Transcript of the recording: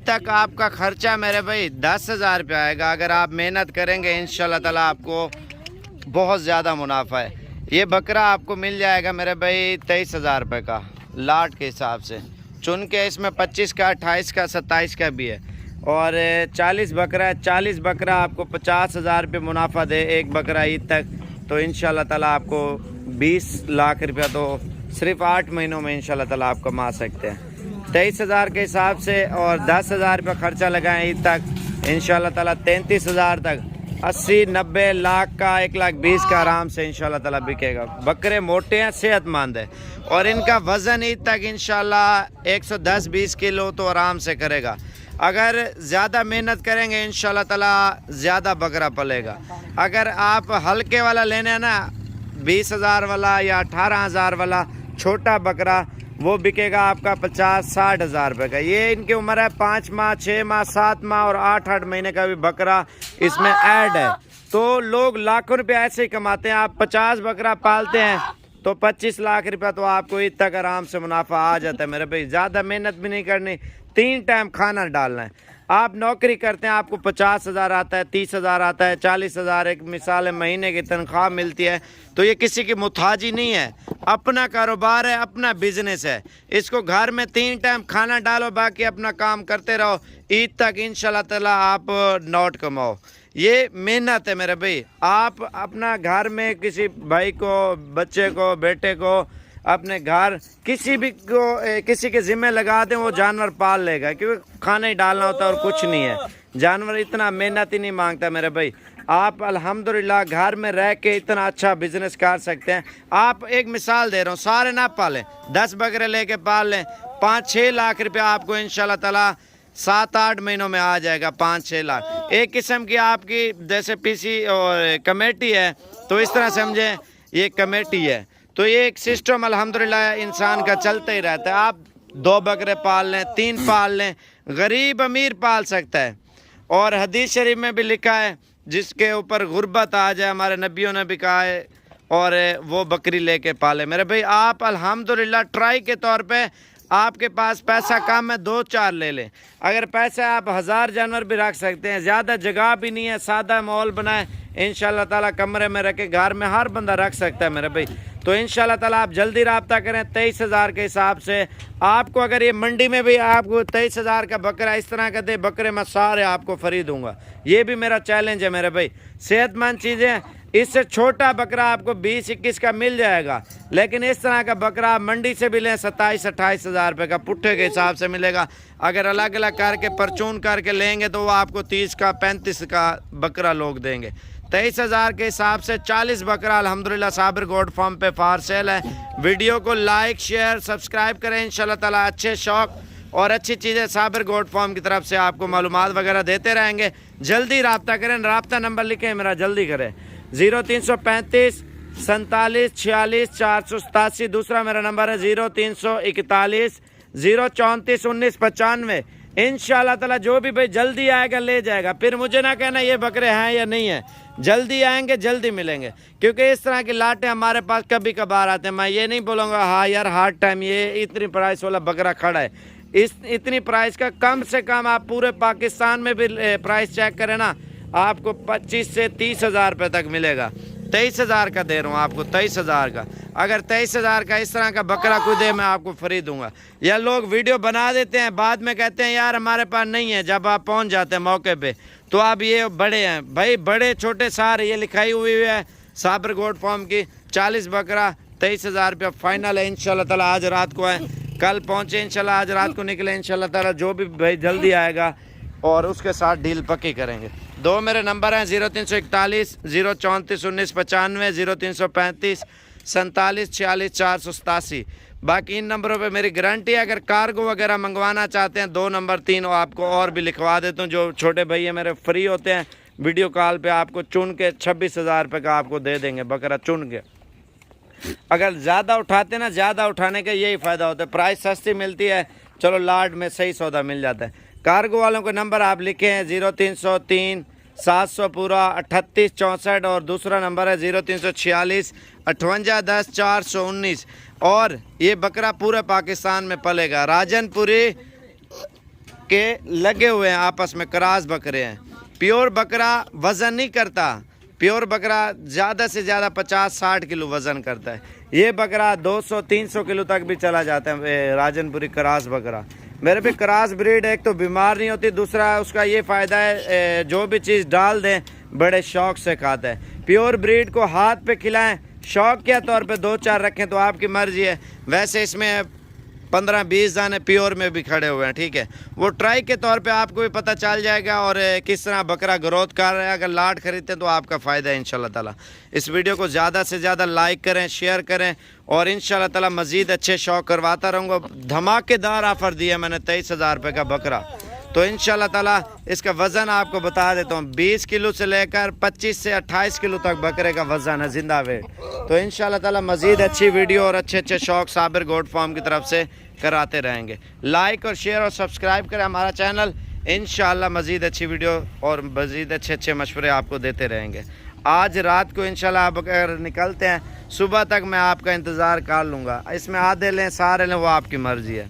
تک آپ کا خرچہ میرے بھائی 10,000 روپے آئے گا اگر آپ محنت کریں گے انشاءاللہ تعالی آپ کو بہت زیادہ منافع ہے۔ یہ بکرا آپ کو مل جائے گا میرے بھائی 23,000 روپے کا لاٹ کے حساب سے، چن کے اس میں 25 کا 28 کا 27 کا بھی ہے، اور 40 بکرا ہے، 40 بکرا آپ کو 50,000 روپے منافع دے ایک بکرا عید تک، تو انشاءاللہ تعالی آپ کو 20 لاکھ روپیہ تو صرف 8 مہینوں میں انشاءاللہ تعالی آپ کما سکتے ہیں۔ 23,000 کے حساب سے اور 10,000 روپے خرچہ لگائیں عید تک، انشاءاللہ تعالی 33,000 تک 80 90 لاکھ کا 1,20,000 کا آرام سے انشاءاللہ تعالی بکے گا۔ بکرے موٹے ہیں، صحت مند ہے، اور ان کا وزن عید تک انشاءاللہ 110-20 کلو تو آرام سے کرے گا۔ اگر زیادہ محنت کریں گے انشاءاللہ تعالی زیادہ بکرا پلے گا۔ اگر آپ ہلکے والا لینے ہیں نا 20,000 والا یا 18,000 والا چھوٹا بکرا، وہ بکے گا آپ کا 50-60 ہزار روپے کا۔ یہ ان کی عمر ہے 5 ماہ 6 ماہ 7 ماہ اور 8 مہینے کا بھی بکرا اس میں ایڈ ہے، تو لوگ لاکھوں روپے ایسے ہی کماتے ہیں۔ آپ 50 بکرا پالتے ہیں تو 25 لاکھ روپے تو آپ کو عید تک آرام سے منافع آ جاتا ہے میرے بھائی۔ زیادہ محنت بھی نہیں کرنی، 3 ٹائم کھانا ڈالنا ہے۔ آپ نوکری کرتے ہیں، آپ کو 50,000 آتا ہے، 30,000 آتا ہے، 40,000 ایک مثال مہینے کی تنخواہ ملتی ہے، تو یہ کسی کی محتاجی نہیں ہے، اپنا کاروبار ہے، اپنا بزنس ہے۔ اس کو گھر میں 3 ٹائم کھانا ڈالو، باقی اپنا کام کرتے رہو، عید تک انشاءاللہ تعالی آپ نوٹ کماؤ۔ یہ محنت ہے میرے بھائی۔ آپ اپنا گھر میں کسی بھائی کو، بچے کو، بیٹے کو، اپنے گھر کسی بھی کو کسی کے ذمہ لگا دیں، وہ جانور پال لے گا، کیونکہ کھانا ہی ڈالنا ہوتا ہے اور کچھ نہیں ہے۔ جانور اتنا محنت ہی نہیں مانگتا میرے بھائی۔ آپ الحمدللہ گھر میں رہ کے اتنا اچھا بزنس کر سکتے ہیں۔ آپ ایک مثال دے رہا ہوں، سارے نہ پالیں، 10 بکرے لے کے پال لیں، 5-6 لاکھ روپے آپ کو انشاءاللہ تعالی 7-8 مہینوں میں آ جائے گا۔ 5-6 لاکھ ایک قسم کی آپ کی جیسے پی سی اور کمیٹی ہے، تو اس طرح سمجھیں یہ کمیٹی ہے، تو یہ ایک سسٹم الحمدللہ انسان کا چلتا ہی رہتا ہے۔ آپ 2 بکرے پال لیں، 3 پال لیں، غریب امیر پال سکتا ہے۔ اور حدیث شریف میں بھی لکھا ہے جس کے اوپر غربت آ جائے، ہمارے نبیوں نے بھی کہا ہے، اور وہ بکری لے کے پالے۔ میرے بھائی آپ الحمدللہ ٹرائی کے طور پہ، آپ کے پاس پیسہ کم ہے 2-4 لے لیں، اگر پیسہ آپ 1000 جانور بھی رکھ سکتے ہیں، زیادہ جگہ بھی نہیں ہے، سادہ ماحول بنائیں انشاءاللہ تعالیٰ، کمرے میں رکھے، گھر میں ہر بندہ رکھ سکتا ہے میرے بھائی، تو انشاءاللہ تعالیٰ آپ جلدی رابطہ کریں۔ 23,000 کے حساب سے آپ کو، اگر یہ منڈی میں بھی آپ کو 23,000 کا بکرا اس طرح کا دے، بکرے میں سارے آپ کو فری دوں گا، یہ بھی میرا چیلنج ہے میرے بھائی۔ صحت مند چیزیں، اس سے چھوٹا بکرا آپ کو 20-21 کا مل جائے گا، لیکن اس طرح کا بکرا آپ منڈی سے بھی لیں 27-28 ہزار روپے کا پٹھے کے حساب سے ملے گا۔ اگر الگ الگ کر کے پرچون کر کے لیں گے تو وہ آپ کو 30 کا 35 کا بکرا لوگ دیں گے۔ 23,000 کے حساب سے 40 بکرا الحمدللہ صابر گوٹ فارم پہ فار سیل ہے۔ ویڈیو کو لائک شیئر سبسکرائب کریں، انشاءاللہ تعالیٰ اچھے شوق اور اچھی چیزیں صابر گوٹ فارم کی طرف سے آپ کو معلومات وغیرہ دیتے رہیں گے۔ جلدی رابطہ کریں، رابطہ نمبر لکھیں میرا، جلدی کریں 0335 47 46 487، دوسرا میرا نمبر ہے 0341 034 19 95۔ انشاءاللہ تعالیٰ جو بھی بھائی جلدی آئے گا لے جائے گا، پھر مجھے نہ کہنا یہ بکرے ہیں یا نہیں ہیں، جلدی آئیں گے جلدی ملیں گے، کیونکہ اس طرح کی لاٹیں ہمارے پاس کبھی کبھار آتے ہیں۔ میں یہ نہیں بولوں گا ہاں یار ہر ٹائم یہ اتنی پرائس والا بکرا کھڑا ہے، اتنی پرائس کا کم سے کم آپ پورے پاکستان میں بھی پرائس چیک کریں نا، آپ کو 25 سے 30 ہزار روپے تک ملے گا۔ 23,000 کا دے رہا ہوں آپ کو، 23,000 کا، اگر 23,000 کا اس طرح کا بکرا کوئی دے میں آپ کو فری دوں گا۔ یا لوگ ویڈیو بنا دیتے ہیں، بعد میں کہتے ہیں یار ہمارے پاس نہیں ہے، جب آپ پہنچ جاتے ہیں موقع پہ تو آپ یہ بڑے ہیں بھائی، بڑے چھوٹے سارے یہ لکھائی ہوئی ہے صابر گوٹ فارم کی۔ 40 بکرا 23,000 روپیہ فائنل ہے انشاءاللہ تعالیٰ۔ آج رات کو ہے، کل پہنچے انشاءاللہ، آج رات کو نکلے انشاءاللہ تعالیٰ، جو بھی بھائی جلدی آئے گا اور اس کے ساتھ ڈیل پکی کریں گے۔ 2 میرے نمبر ہیں 0341 034 19 95 0335 47 46 487۔ باقی ان نمبروں پہ میری گارنٹی ہے، اگر کارگو وغیرہ منگوانا چاہتے ہیں 2 نمبر 3 آپ کو اور بھی لکھوا دیتا ہوں، جو چھوٹے بھائی ہیں میرے فری ہوتے ہیں، ویڈیو کال پہ آپ کو چن کے 26,000 روپے کا آپ کو دے دیں گے بکرا چن کے۔ اگر زیادہ اٹھاتے ہیں نا، زیادہ اٹھانے کا یہی فائدہ ہوتا ہے، پرائس سستی ملتی ہے، چلو لاٹ میں صحیح سودا مل جاتا ہے۔ کارگو والوں کو نمبر آپ لکھیں ہیں 0303 700 پورا 38 64، اور دوسرا نمبر ہے 0346 58 10 419۔ اور یہ بکرا پورے پاکستان میں پلے گا، راجن پوری کہ لگے ہوئے ہیں آپس میں، کراس بکرے ہیں۔ پیور بکرا وزن نہیں کرتا، پیور بکرا زیادہ سے زیادہ 50-60 کلو وزن کرتا ہے۔ یہ بکرا 200-300 کلو تک بھی چلا جاتا ہے، راجن پوری کراس بکرا۔ میرے بھی کراس بریڈ ایک تو بیمار نہیں ہوتی، دوسرا اس کا یہ فائدہ ہے جو بھی چیز ڈال دیں بڑے شوق سے کھاتا ہے۔ پیور بریڈ کو ہاتھ پہ کھلائیں، شوق کے طور پہ 2-4 رکھیں تو آپ کی مرضی ہے، ویسے اس میں 15-20 دانے پیور میں بھی کھڑے ہوئے ہیں، ٹھیک ہے۔ وہ ٹرائی کے طور پہ آپ کو بھی پتہ چل جائے گا اور کس طرح بکرا گروتھ کر رہا ہے۔ اگر لاٹ خریدتے ہیں تو آپ کا فائدہ ہے انشاءاللہ تعالی۔ اس ویڈیو کو زیادہ سے زیادہ لائک کریں، شیئر کریں، اور انشاءاللہ تعالی مزید اچھے شوق کرواتا رہوں گا۔ دھماکے دار آفر دی ہے میں نے 23,000 روپے کا بکرا، تو انشاءاللہ تعالی اس کا وزن آپ کو بتا دیتا ہوں، 20 کلو سے لے کر 25 سے 28 کلو تک بکرے کا وزن ہے زندہ ویٹ۔ تو انشاءاللہ تعالی مزید اچھی ویڈیو اور اچھے شوق صابر گوٹ فارم کی طرف سے کراتے رہیں گے۔ لائک اور شیئر اور سبسکرائب کریں ہمارا چینل، انشاءاللہ مزید اچھی ویڈیو اور مزید اچھے مشورے آپ کو دیتے رہیں گے۔ آج رات کو انشاءاللہ آپ اگر نکلتے ہیں صبح تک میں آپ کا انتظار کر لوں گا، اس میں آدھے لیں سارے لیں وہ آپ کی مرضی ہے۔